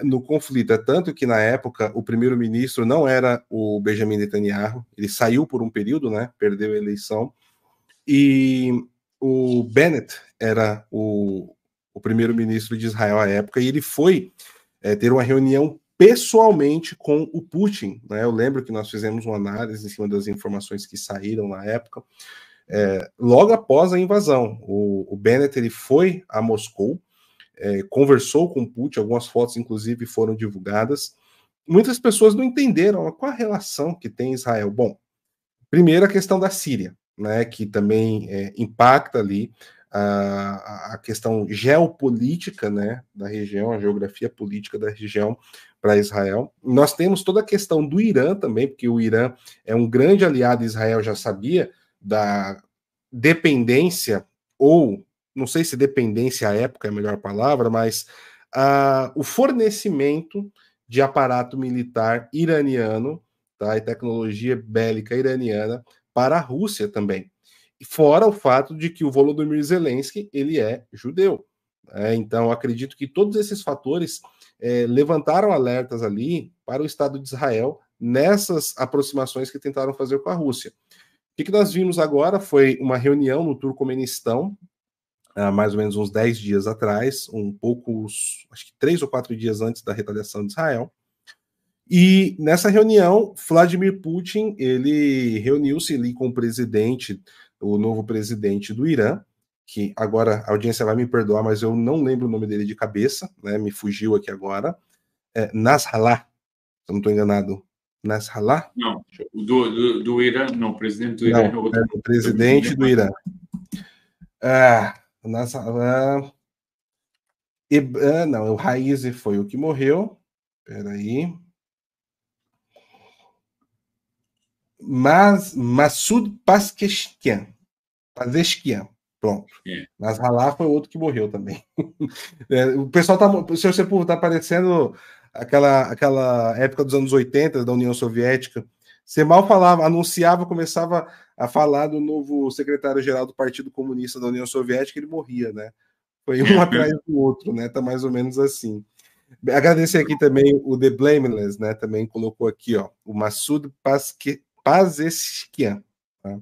no conflito. É tanto que, na época, o primeiro-ministro não era o Benjamin Netanyahu, ele saiu por um período, né, perdeu a eleição, e o Bennett era o primeiro-ministro de Israel à época, e ele foi ter uma reunião pessoalmente com o Putin, né? Eu lembro que nós fizemos uma análise em cima das informações que saíram na época. Logo após a invasão, o Bennett ele foi a Moscou, conversou com o Putin, algumas fotos inclusive foram divulgadas. Muitas pessoas não entenderam qual a relação que tem Israel. Bom, primeiro a questão da Síria, né, que também impacta ali a questão geopolítica, né, da região, a geografia política da região para Israel. Nós temos toda a questão do Irã também, porque o Irã é um grande aliado de Israel, já sabia da dependência, ou não sei se dependência à época é a melhor palavra, mas o fornecimento de aparato militar iraniano, tá, e tecnologia bélica iraniana para a Rússia também. Fora o fato de que o Volodymyr Zelensky ele é judeu. Então, acredito que todos esses fatores levantaram alertas ali para o Estado de Israel nessas aproximações que tentaram fazer com a Rússia. O que nós vimos agora foi uma reunião no Turcomenistão, há mais ou menos uns 10 dias atrás, acho que 3 ou 4 dias antes da retaliação de Israel. E nessa reunião, Vladimir Putin ele reuniu-se ali com o novo presidente do Irã, que agora a audiência vai me perdoar, mas eu não lembro o nome dele de cabeça, né? Me fugiu aqui agora. Nasrallah, se eu não estou enganado. Nasrallah? Não, do Irã, não, o presidente do Irã é outro. O presidente do Irã. Nasrallah. Não, o Raisi foi o que morreu. Peraí. Massoud Pezeshkian. Pronto. Nasrallah foi outro que morreu também. O pessoal o seu Sepúlveda tá parecendo aquela época dos anos 80 da União Soviética. Você mal falava, anunciava, começava a falar do novo secretário-geral do Partido Comunista da União Soviética, ele morria, né? Foi um atrás do outro, né? Tá mais ou menos assim. Agradecer aqui também o The Blameless, né? Também colocou aqui, ó, o Massoud Pezeshkian. Tá?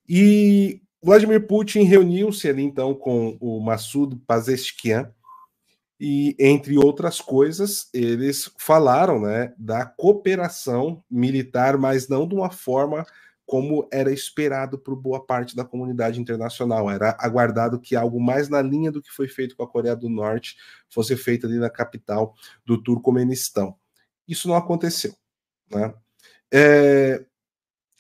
E Vladimir Putin reuniu-se ali então com o Massoud Pezeshkian e, entre outras coisas, eles falaram, né, da cooperação militar, mas não de uma forma como era esperado por boa parte da comunidade internacional. Era aguardado que algo mais na linha do que foi feito com a Coreia do Norte fosse feito ali na capital do Turcomenistão. Isso não aconteceu, né?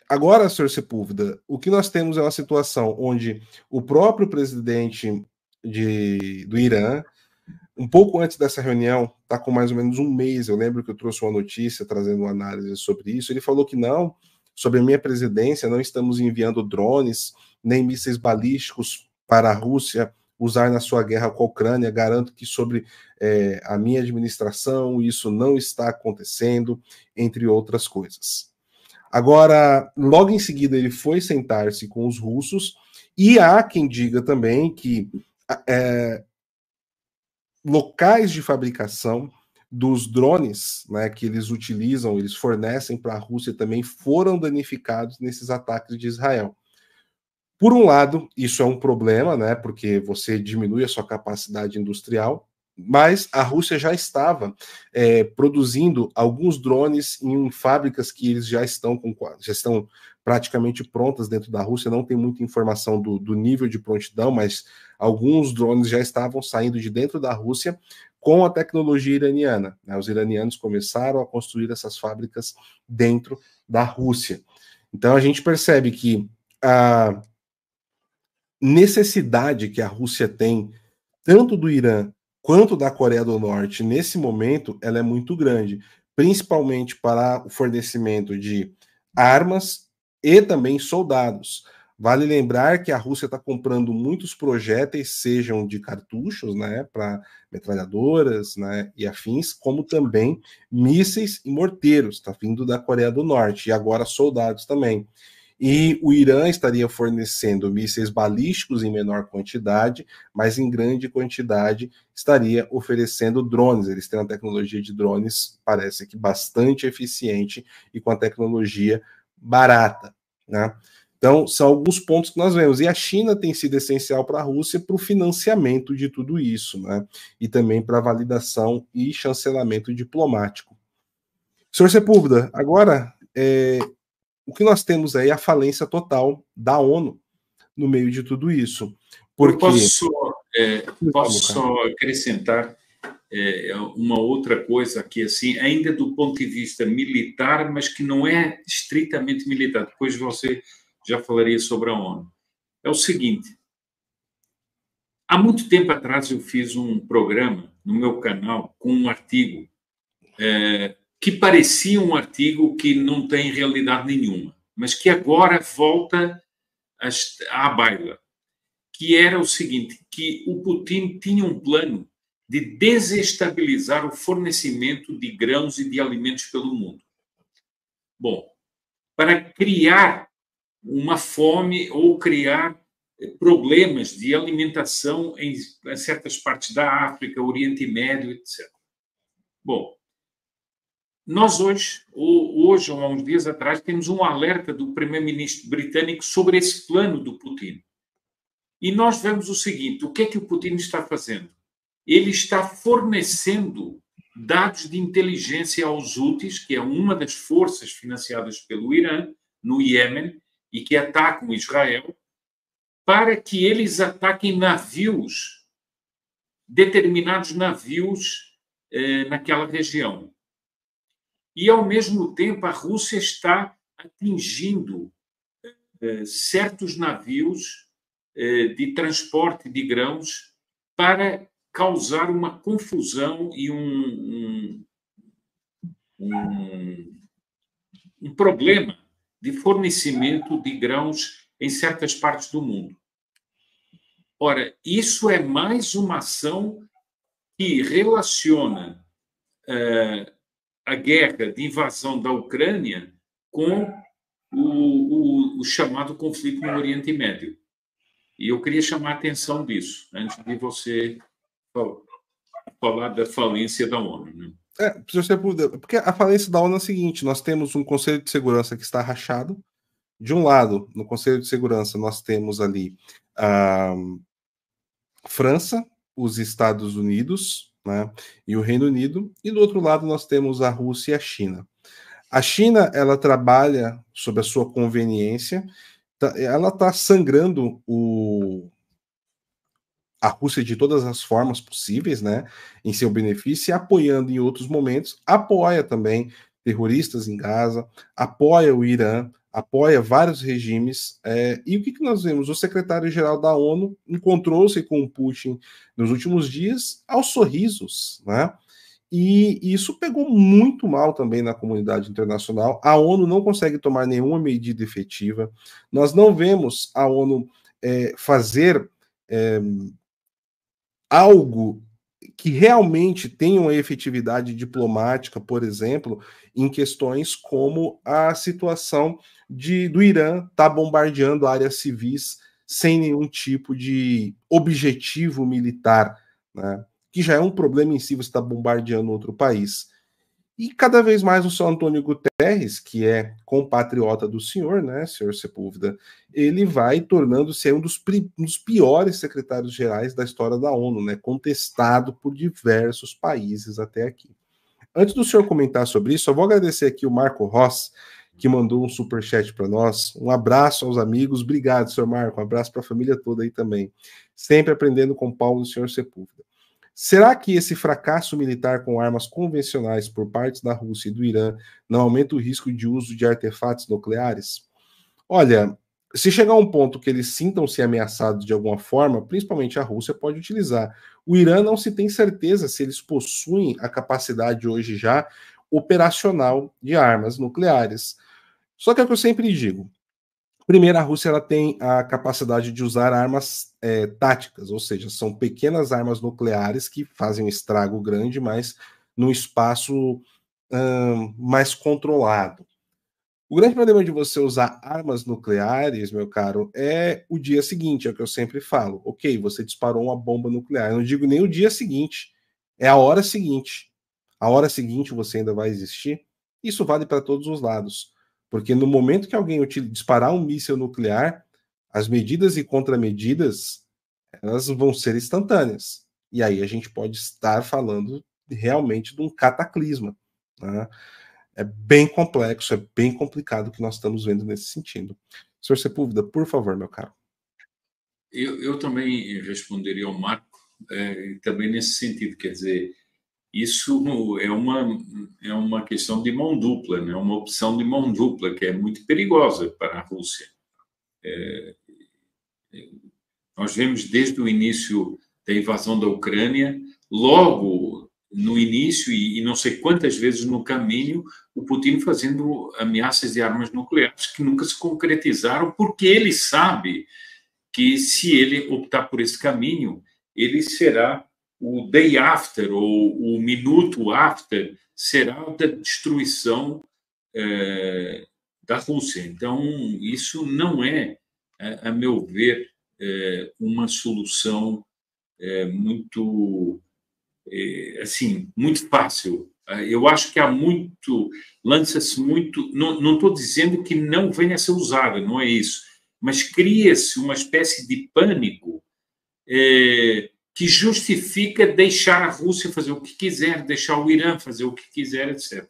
Agora, senhor Sepúlveda, o que nós temos é uma situação onde o próprio presidente do Irã, um pouco antes dessa reunião, está com mais ou menos um mês, eu lembro que eu trouxe uma notícia trazendo uma análise sobre isso, ele falou que não, sobre a minha presidência, não estamos enviando drones, nem mísseis balísticos para a Rússia usar na sua guerra com a Ucrânia, garanto que sobre a minha administração isso não está acontecendo, entre outras coisas. Agora, logo em seguida, ele foi sentar-se com os russos, e há quem diga também que locais de fabricação dos drones, né, que eles utilizam, eles fornecem para a Rússia também, foram danificados nesses ataques de Israel. Por um lado, isso é um problema, né, porque você diminui a sua capacidade industrial, mas a Rússia já estava produzindo alguns drones em fábricas que eles já estão praticamente prontas dentro da Rússia. Não tem muita informação do nível de prontidão, mas alguns drones já estavam saindo de dentro da Rússia com a tecnologia iraniana, né? Os iranianos começaram a construir essas fábricas dentro da Rússia. Então a gente percebe que a necessidade que a Rússia tem, tanto do Irã quanto da Coreia do Norte, nesse momento, ela é muito grande, principalmente para o fornecimento de armas e também soldados. Vale lembrar que a Rússia está comprando muitos projéteis, sejam de cartuchos, né, para metralhadoras, né, e afins, como também mísseis e morteiros, está vindo da Coreia do Norte, e agora soldados também. E o Irã estaria fornecendo mísseis balísticos em menor quantidade, mas em grande quantidade estaria oferecendo drones. Eles têm uma tecnologia de drones, parece que bastante eficiente e com a tecnologia barata, né? Então, são alguns pontos que nós vemos. E a China tem sido essencial para a Rússia para o financiamento de tudo isso, né? E também para a validação e chancelamento diplomático. Senhor Sepúlveda, agora o que nós temos aí é a falência total da ONU no meio de tudo isso. Porque... Eu posso só acrescentar uma outra coisa aqui, assim, ainda do ponto de vista militar, mas que não é estritamente militar. Depois você já falaria sobre a ONU. É o seguinte: há muito tempo atrás eu fiz um programa no meu canal com um artigo que parecia um artigo que não tem realidade nenhuma, mas que agora volta à baila, que era o seguinte, que o Putin tinha um plano de desestabilizar o fornecimento de grãos e de alimentos pelo mundo. Bom, para criar uma fome ou criar problemas de alimentação em certas partes da África, Oriente Médio, etc. Bom, nós hoje, ou há uns dias atrás, temos um alerta do primeiro-ministro britânico sobre esse plano do Putin. E nós vemos o seguinte: o que é que o Putin está fazendo? Ele está fornecendo dados de inteligência aos Houthis, que é uma das forças financiadas pelo Irã, no Iêmen, e que atacam Israel, para que eles ataquem navios, determinados navios naquela região. E, ao mesmo tempo, a Rússia está atingindo certos navios de transporte de grãos para causar uma confusão e um problema de fornecimento de grãos em certas partes do mundo. Ora, isso é mais uma ação que relaciona a guerra de invasão da Ucrânia com o chamado conflito no Oriente Médio. E eu queria chamar a atenção disso, antes de você falar da falência da ONU. Né? Porque a falência da ONU é a seguinte: nós temos um Conselho de Segurança que está rachado. De um lado, no Conselho de Segurança, nós temos ali a França, os Estados Unidos, né, e o Reino Unido, e do outro lado nós temos a Rússia e a China. A China, ela trabalha sob a sua conveniência, ela está sangrando a Rússia de todas as formas possíveis, né, em seu benefício, e apoiando em outros momentos, apoia também terroristas em Gaza, apoia o Irã, apoia vários regimes. E o que nós vemos? O secretário-geral da ONU encontrou-se com o Putin nos últimos dias aos sorrisos, né? E isso pegou muito mal também na comunidade internacional. A ONU não consegue tomar nenhuma medida efetiva. Nós não vemos a ONU fazer algo que realmente tenha uma efetividade diplomática, por exemplo, em questões como a situação do Irã estar bombardeando áreas civis sem nenhum tipo de objetivo militar, né? Que já é um problema em si você estar bombardeando outro país. E cada vez mais o senhor Antônio Guterres, que é compatriota do senhor, né, senhor Sepúlveda, ele vai tornando-se um dos piores secretários-gerais da história da ONU, né, contestado por diversos países até aqui. Antes do senhor comentar sobre isso, eu vou agradecer aqui o Marco Ross, que mandou um superchat para nós. Um abraço aos amigos. Obrigado, senhor Marco. Um abraço para a família toda aí também. Sempre aprendendo com Paulo e o senhor Sepúlveda. Será que esse fracasso militar com armas convencionais por parte da Rússia e do Irã não aumenta o risco de uso de artefatos nucleares? Olha, se chegar a um ponto que eles sintam-se ameaçados de alguma forma, principalmente a Rússia pode utilizar. O Irã não se tem certeza se eles possuem a capacidade hoje já operacional de armas nucleares. Só que é o que eu sempre digo. Primeiro, a Rússia ela tem a capacidade de usar armas táticas, ou seja, são pequenas armas nucleares que fazem um estrago grande, mas num espaço mais controlado. O grande problema de você usar armas nucleares, meu caro, é o dia seguinte, é o que eu sempre falo. Ok, você disparou uma bomba nuclear. Eu não digo nem o dia seguinte, é a hora seguinte. A hora seguinte você ainda vai existir? Isso vale para todos os lados. Porque no momento que alguém disparar um míssil nuclear, as medidas e contramedidas, elas vão ser instantâneas. E aí a gente pode estar falando realmente de um cataclisma, né? É bem complexo, é bem complicado o que nós estamos vendo nesse sentido. Senhor Sepúlveda, por favor, meu caro. Eu também responderia ao Marco, também nesse sentido, quer dizer, isso é uma questão de mão dupla, né? Uma opção de mão dupla, que é muito perigosa para a Rússia. Nós vemos desde o início da invasão da Ucrânia, logo no início, e não sei quantas vezes no caminho, o Putin fazendo ameaças de armas nucleares que nunca se concretizaram, porque ele sabe que se ele optar por esse caminho, ele será o day after, ou o minuto after, será da destruição da Rússia. Então, isso não é, a meu ver, uma solução muito, assim, muito fácil. Eu acho que há muito, lança-se muito, não estou dizendo que não venha a ser usada, não é isso, mas cria-se uma espécie de pânico que justifica deixar a Rússia fazer o que quiser, deixar o Irã fazer o que quiser, etc.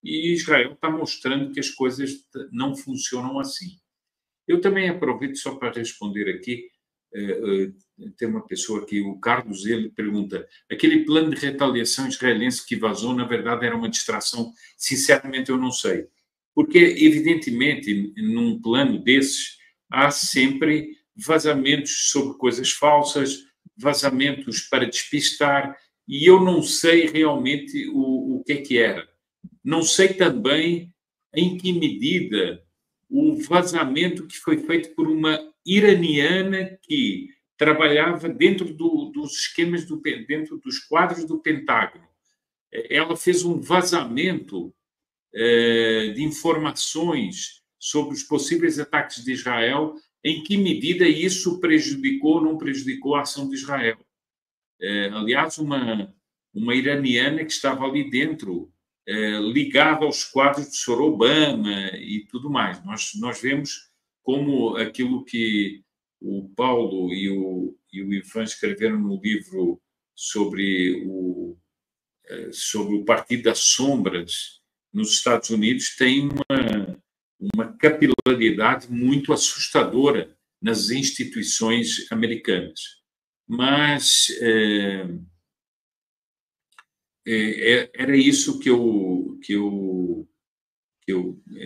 E Israel está mostrando que as coisas não funcionam assim. Eu também aproveito só para responder aqui. Tem uma pessoa aqui, o Carlos, ele pergunta: aquele plano de retaliação israelense que vazou, na verdade, era uma distração? Sinceramente, eu não sei. Porque, evidentemente, num plano desses, há sempre vazamentos sobre coisas falsas, vazamentos para despistar, e eu não sei realmente o que era. Não sei também em que medida o vazamento que foi feito por uma iraniana que trabalhava dentro dos esquemas, dentro dos quadros do Pentágono. Ela fez um vazamento de informações sobre os possíveis ataques de Israel, em que medida isso prejudicou ou não prejudicou a ação de Israel. Aliás, uma iraniana que estava ali dentro, ligada aos quadros do Sr. Obama e tudo mais. Nós vemos como aquilo que o Paulo e o Ivan escreveram no livro sobre o Partido das Sombras nos Estados Unidos tem uma capilaridade muito assustadora nas instituições americanas. Mas era isso que eu,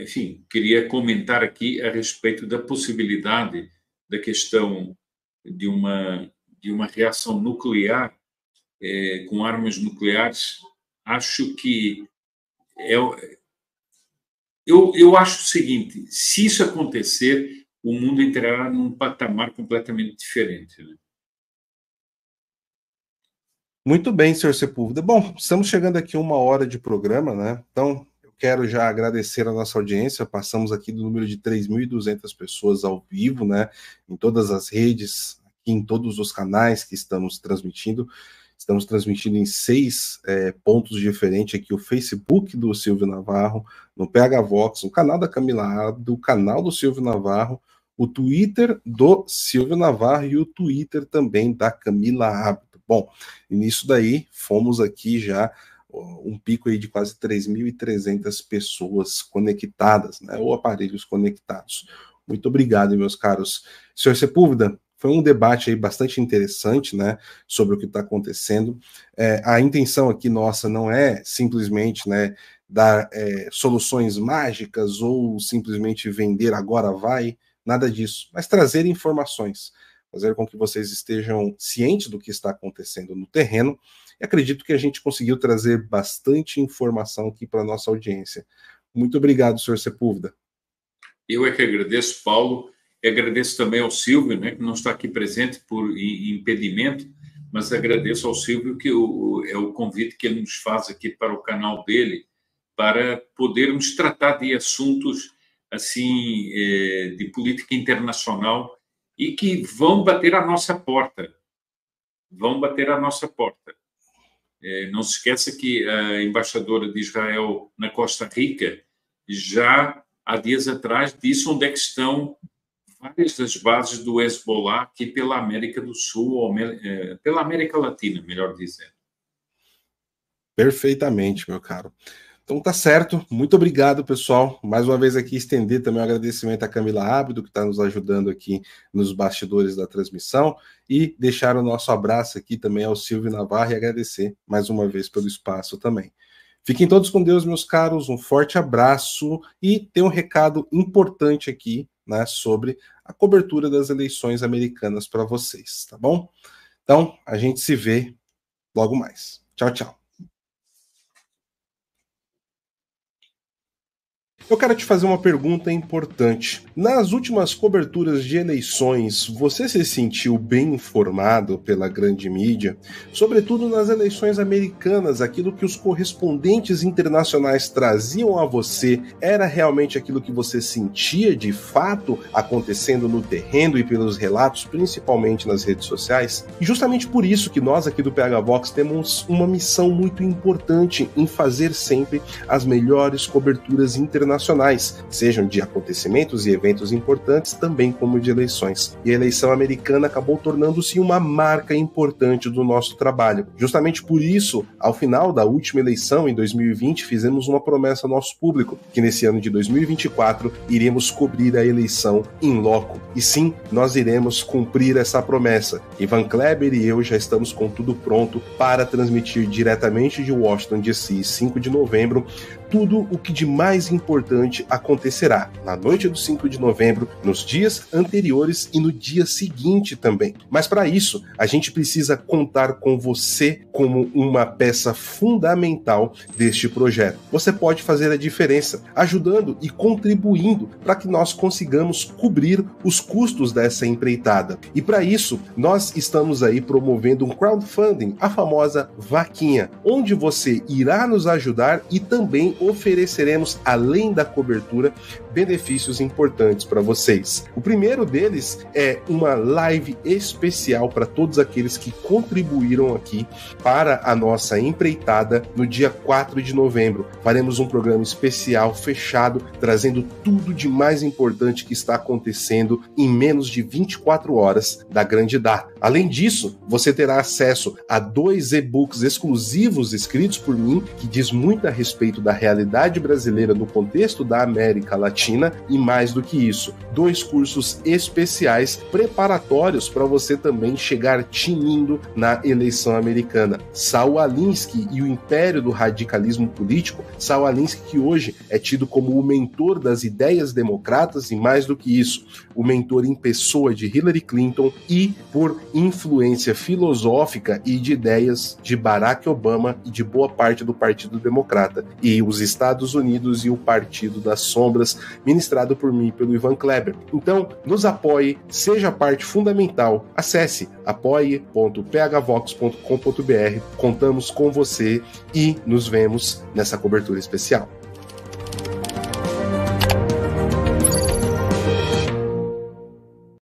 enfim, queria comentar aqui a respeito da possibilidade da questão de uma reação nuclear com armas nucleares. Acho que eu acho o seguinte: se isso acontecer, o mundo entrará num patamar completamente diferente, né? Muito bem, senhor Sepúlveda. Bom, estamos chegando aqui a 1 hora de programa, né? Então, eu quero já agradecer a nossa audiência. Passamos aqui do número de 3.200 pessoas ao vivo, né? Em todas as redes, aqui em todos os canais que estamos transmitindo. Estamos transmitindo em 6 pontos diferentes aqui: o Facebook do Silvio Navarro, no PH Vox, no canal da Camila Abdo, o canal do Silvio Navarro, o Twitter do Silvio Navarro e o Twitter também da Camila Abdo. Bom, e nisso daí fomos aqui já um pico aí de quase 3.300 pessoas conectadas, né, ou aparelhos conectados. Muito obrigado, meus caros. Senhor Sepúlveda, foi um debate aí bastante interessante, né, sobre o que está acontecendo. A intenção aqui nossa não é simplesmente, né, dar soluções mágicas ou simplesmente vender agora vai, nada disso, mas trazer informações, fazer com que vocês estejam cientes do que está acontecendo no terreno. E acredito que a gente conseguiu trazer bastante informação aqui para a nossa audiência. Muito obrigado, senhor Sepúlveda. Eu é que agradeço, Paulo. E agradeço também ao Silvio, né, que não está aqui presente por impedimento, mas agradeço ao Silvio que é o convite que ele nos faz aqui para o canal dele, para podermos tratar de assuntos assim de política internacional e que vão bater à nossa porta. Vão bater à nossa porta. Não se esqueça que a embaixadora de Israel na Costa Rica já há dias atrás disse onde é que estão várias das bases do Hezbollah aqui pela América do Sul, ou pela América Latina, melhor dizendo. Perfeitamente, meu caro. Então tá certo, muito obrigado, pessoal. Mais uma vez aqui estender também o agradecimento à Camila Abdo, que está nos ajudando aqui nos bastidores da transmissão, e deixar o nosso abraço aqui também ao Silvio Navarro e agradecer mais uma vez pelo espaço também. Fiquem todos com Deus, meus caros, um forte abraço, e tem um recado importante aqui, né, sobre a cobertura das eleições americanas para vocês, tá bom? Então, a gente se vê logo mais. Tchau, tchau. Eu quero te fazer uma pergunta importante. Nas últimas coberturas de eleições, você se sentiu bem informado pela grande mídia? Sobretudo nas eleições americanas, aquilo que os correspondentes internacionais traziam a você era realmente aquilo que você sentia de fato acontecendo no terreno e pelos relatos, principalmente nas redes sociais? E justamente por isso que nós aqui do PH Vox temos uma missão muito importante em fazer sempre as melhores coberturas internacionais, sejam de acontecimentos e eventos importantes, também como de eleições. E a eleição americana acabou tornando-se uma marca importante do nosso trabalho. Justamente por isso, ao final da última eleição, em 2020, fizemos uma promessa ao nosso público, que nesse ano de 2024 iremos cobrir a eleição in loco. E sim, nós iremos cumprir essa promessa. Ivan Kleber e eu já estamos com tudo pronto para transmitir diretamente de Washington, D.C., 5 de novembro, tudo o que de mais importante acontecerá na noite do 5 de novembro, nos dias anteriores e no dia seguinte também. Mas para isso, a gente precisa contar com você como uma peça fundamental deste projeto. Você pode fazer a diferença, ajudando e contribuindo para que nós consigamos cobrir os custos dessa empreitada. E para isso, nós estamos aí promovendo um crowdfunding, a famosa vaquinha, onde você irá nos ajudar e também ofereceremos, além da cobertura, benefícios importantes para vocês. O primeiro deles é uma live especial para todos aqueles que contribuíram aqui para a nossa empreitada no dia 4 de novembro. Faremos um programa especial fechado, trazendo tudo de mais importante que está acontecendo em menos de 24 horas da grande data. Além disso, você terá acesso a 2 e-books exclusivos escritos por mim, que diz muito a respeito da realidade brasileira no contexto da América Latina, e mais do que isso, 2 cursos especiais preparatórios para você também chegar tinindo na eleição americana. Saul Alinsky e o Império do Radicalismo Político. Saul Alinsky, que hoje é tido como o mentor das ideias democratas e, mais do que isso, o mentor em pessoa de Hillary Clinton e, por influência filosófica e de ideias, de Barack Obama e de boa parte do Partido Democrata, e os Estados Unidos e o Partido das Sombras, ministrado por mim e pelo Ivan Kleber. Então, nos apoie, seja parte fundamental. Acesse apoie.phvox.com.br. Contamos com você e nos vemos nessa cobertura especial.